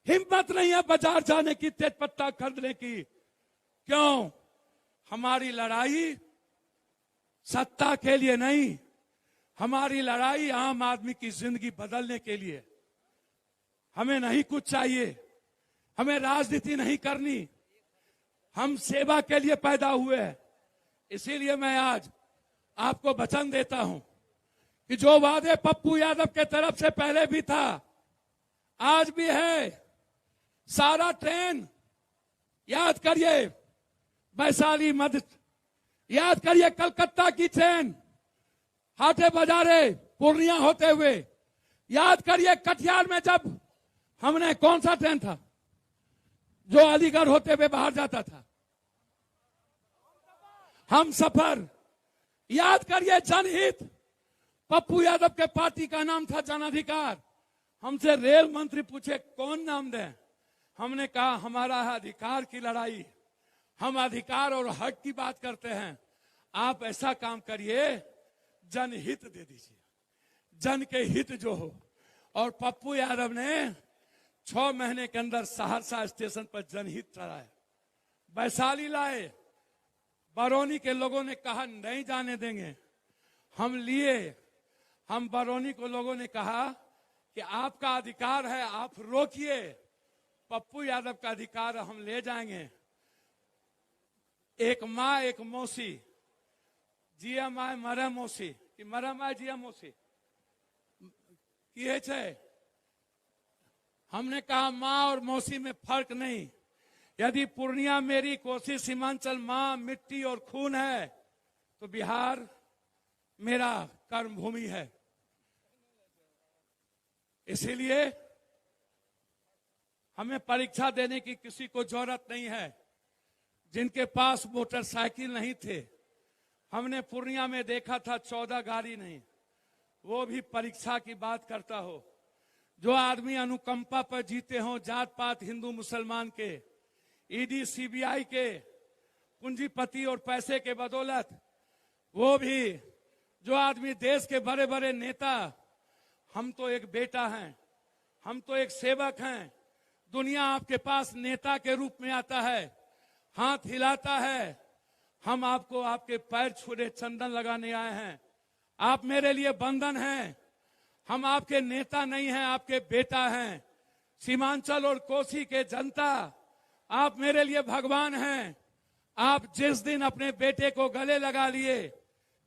हिम्मत नहीं है बाजार जाने की, तेजपत्ता खरीदने की। क्यों? हमारी लड़ाई सत्ता के लिए नहीं, हमारी लड़ाई आम आदमी की जिंदगी बदलने के लिए। हमें नहीं कुछ चाहिए, हमें राजनीति नहीं करनी, हम सेवा के लिए पैदा हुए हैं। इसीलिए मैं आज आपको वचन देता हूं कि जो वादे पप्पू यादव के तरफ से पहले भी था, आज भी है। सारा ट्रेन याद करिए, वैशाली मध्य, याद करिए कलकत्ता की ट्रेन हाटे बाजारे पूर्णिया होते हुए, याद करिए कटिहार में जब हमने कौन सा ट्रेन था जो अलीगढ़ होते हुए बाहर जाता था, हम सफर। याद करिए जनहित, पप्पू यादव के पार्टी का नाम था जन अधिकार। हमसे रेल मंत्री पूछे कौन नाम दें, हमने कहा हमारा है अधिकार की लड़ाई, हम अधिकार और हक की बात करते हैं। आप ऐसा काम करिए, जनहित दे दीजिए, जन के हित जो हो। और पप्पू यादव ने 6 महीने के अंदर सहरसा स्टेशन पर जनहित चलाया, वैशाली लाए। बरौनी के लोगों ने कहा नहीं जाने देंगे, हम लिए। हम बरौनी को लोगों ने कहा कि आपका अधिकार है, आप रोकिए, पप्पू यादव का अधिकार हम ले जाएंगे। एक माँ एक मौसी, जिया माय मरे मौसी कि मरा माय जिया मौसी किए छे। हमने कहा माँ और मौसी में फर्क नहीं। यदि पूर्णिया मेरी, कोसी सीमांचल माँ, मिट्टी और खून है, तो बिहार मेरा कर्म भूमि है। इसीलिए हमें परीक्षा देने की किसी को जरूरत नहीं है। जिनके पास मोटरसाइकिल नहीं थे, हमने पूर्णिया में देखा था 14 गाड़ी नहीं, वो भी परीक्षा की बात करता हो। जो आदमी अनुकंपा पर जीते हों, जात पात हिंदू मुसलमान के, ईडी सीबीआई के, पूंजीपति और पैसे के बदौलत, वो भी जो आदमी देश के बड़े बड़े नेता, हम तो एक बेटा हैं, हम तो एक सेवक हैं। दुनिया आपके पास नेता के रूप में आता है, हाथ हिलाता है, हम आपको आपके पैर छूने चंदन लगाने आए हैं। आप मेरे लिए बंधन हैं, हम आपके नेता नहीं हैं, आपके बेटा हैं। सीमांचल और कोसी के जनता, आप मेरे लिए भगवान हैं। आप जिस दिन अपने बेटे को गले लगा लिए,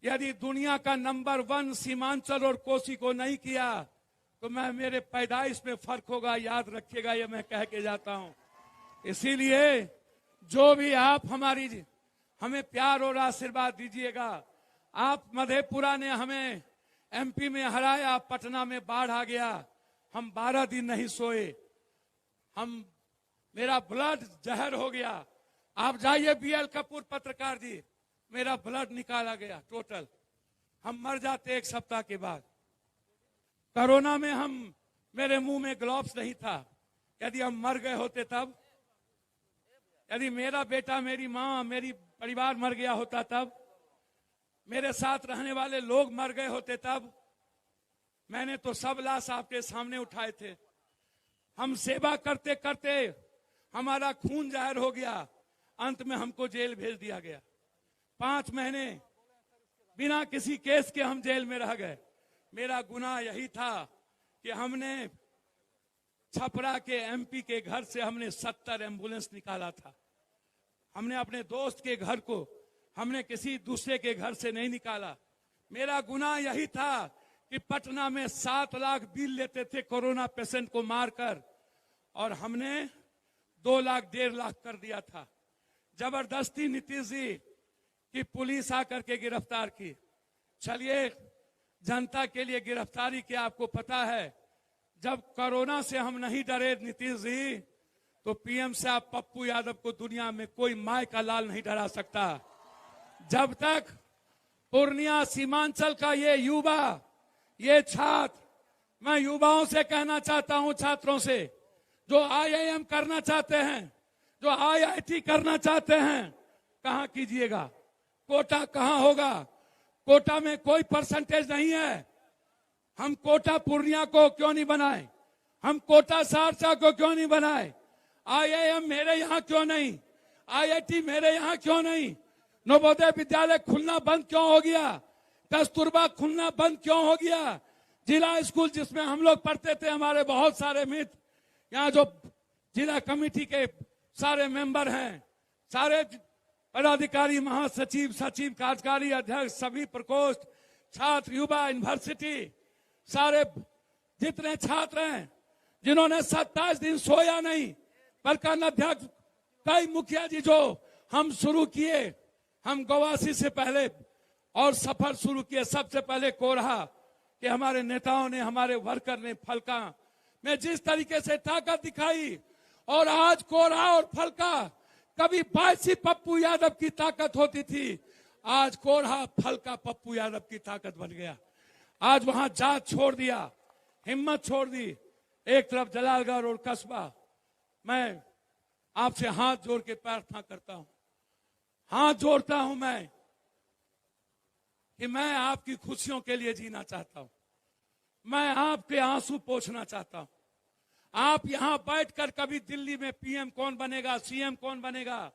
यदि दुनिया का नंबर 1 सीमांचल और कोसी को नहीं किया, तो मैं मेरे पैदाइश में फर्क होगा, याद रखिएगा, ये मैं कह के जाता हूं। इसीलिए जो भी आप हमें प्यार और आशीर्वाद दीजिएगा। आप मधेपुरा ने हमें एमपी में हराया, पटना में बाढ़ आ गया, हम 12 दिन नहीं सोए, मेरा ब्लड जहर हो गया। आप जाइए बीएल कपूर पत्रकार जी, मेरा ब्लड निकाला गया टोटल, हम मर जाते 1 सप्ताह के बाद। कोरोना में मेरे मुंह में ग्लव्स नहीं था, यदि हम मर गए होते तब, यदि मेरा बेटा, मेरी माँ, मेरी परिवार मर गया होता तब, मेरे साथ रहने वाले लोग मर गए होते तब। मैंने तो सब लाश आपके सामने उठाए थे। हम सेवा करते करते हमारा खून जाहिर हो गया, अंत में हमको जेल भेज दिया गया। 5 महीने बिना किसी केस के हम जेल में रह गए। मेरा गुनाह यही था कि हमने छपरा के एमपी के घर से हमने 70 एम्बुलेंस निकाला था। हमने अपने दोस्त के घर को, हमने किसी दूसरे के घर से नहीं निकाला। मेरा गुनाह यही था कि पटना में 7 लाख बिल लेते थे कोरोना पेशेंट को मारकर, और हमने 2 लाख 1.5 लाख कर दिया था। जबरदस्ती नीतीश जी की पुलिस आकर के गिरफ्तार की। चलिए, जनता के लिए गिरफ्तारी की आपको पता है, जब कोरोना से हम नहीं डरे नीतीश जी, तो पीएम साहब पप्पू यादव को दुनिया में कोई माय का लाल नहीं डरा सकता। जब तक पूर्णिया सीमांचल का ये युवा, ये छात्र, मैं युवाओं से कहना चाहता हूं, छात्रों से, जो आईआईएम करना चाहते हैं, जो आईआईटी करना चाहते हैं, कहां कीजिएगा? कोटा कहां होगा? कोटा में कोई परसेंटेज नहीं है। हम कोटा पूर्णिया को क्यों नहीं बनाए? हम कोटा सहरसा को क्यों नहीं बनाए? आईआईएम मेरे यहां क्यों नहीं? आईआईटी मेरे यहां क्यों नहीं? नवोदय विद्यालय खुलना बंद क्यों हो गया? कस्तूरबा खुलना बंद क्यों हो गया? जिला स्कूल जिसमें हम लोग पढ़ते थे, हमारे बहुत सारे मित्र, यहाँ जो जिला कमेटी के सारे मेंबर हैं, सारे पदाधिकारी, महासचिव, सचिव, कार्यकारी अध्यक्ष, सभी प्रकोष्ठ, छात्र, युवा, यूनिवर्सिटी, सारे जितने छात्र हैं, जिन्होंने 27 दिन सोया नहीं, प्रखंड अध्यक्ष, कई मुखिया जी, जो हम शुरू किए, हम गवासी से पहले और सफर शुरू किए। सबसे पहले कोरहा कि हमारे नेताओं ने, हमारे वर्कर ने फलका में जिस तरीके से ताकत दिखाई, और आज कोरहा और फलका, कभी बायसी पप्पू यादव की ताकत होती थी, आज कोरहा फलका पप्पू यादव की ताकत बन गया। आज वहां जात छोड़ दिया, हिम्मत छोड़ दी। एक तरफ जलालगढ़ और कस्बा, मैं आपसे हाथ जोड़ के प्रार्थना करता हूं, हाथ जोड़ता हूं मैं, कि मैं आपकी खुशियों के लिए जीना चाहता हूं, मैं आपके आंसू पोंछना चाहता हूं। आप यहां बैठकर कभी दिल्ली में पीएम कौन बनेगा, सीएम कौन बनेगा,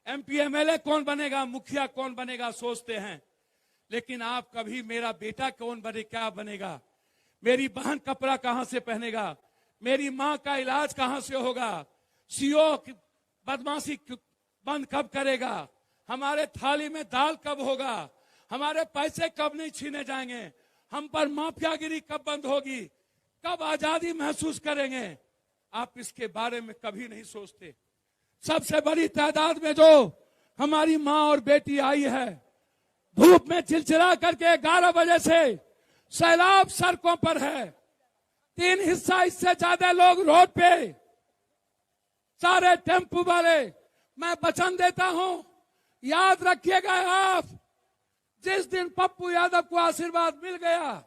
एमपी एमएलए कौन बनेगा, मुखिया कौन बनेगा सोचते हैं, लेकिन आप कभी मेरा बेटा कौन बने, क्या बनेगा, मेरी बहन कपड़ा कहां से पहनेगा, मेरी मां का इलाज कहां से होगा, सीओ बदमाशी बंद कब करेगा, हमारे थाली में दाल कब होगा, हमारे पैसे कब नहीं छीने जाएंगे, हम पर माफियागिरी कब बंद होगी, कब आजादी महसूस करेंगे, आप इसके बारे में कभी नहीं सोचते। सबसे बड़ी तादाद में जो हमारी मां और बेटी आई है, धूप में चिलचिला करके 11 बजे से सैलाब सड़कों पर है, 3 हिस्सा इससे ज्यादा लोग रोड पे, सारे टेम्पू वाले। मैं वचन देता हूं, याद रखिएगा आप, जिस दिन पप्पू यादव को आशीर्वाद मिल गया,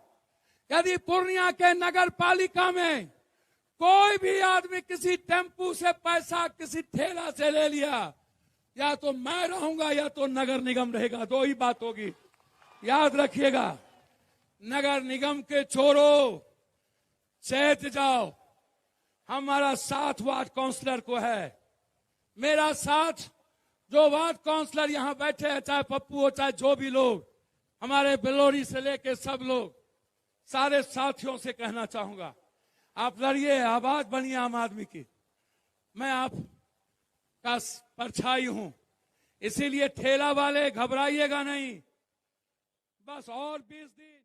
यदि पूर्णिया के नगर पालिका में कोई भी आदमी किसी टेम्पू से पैसा किसी ठेला से ले लिया, या तो मैं रहूंगा या तो नगर निगम रहेगा, 2 ही बात होगी। याद रखिएगा, नगर निगम के चोरों, चेत जाओ, हमारा साथ वार्ड काउंसलर को है, मेरा साथ जो वार्ड काउंसलर यहां बैठे हैं, चाहे पप्पू हो चाहे जो भी लोग, हमारे बेलोरी से लेके सब लोग, सारे साथियों से कहना चाहूंगा, आप लड़िए, आवाज बनिए आम आदमी की। मैं आप का परछाई हूं, इसीलिए ठेला वाले घबराइएगा नहीं, बस और 20 दिन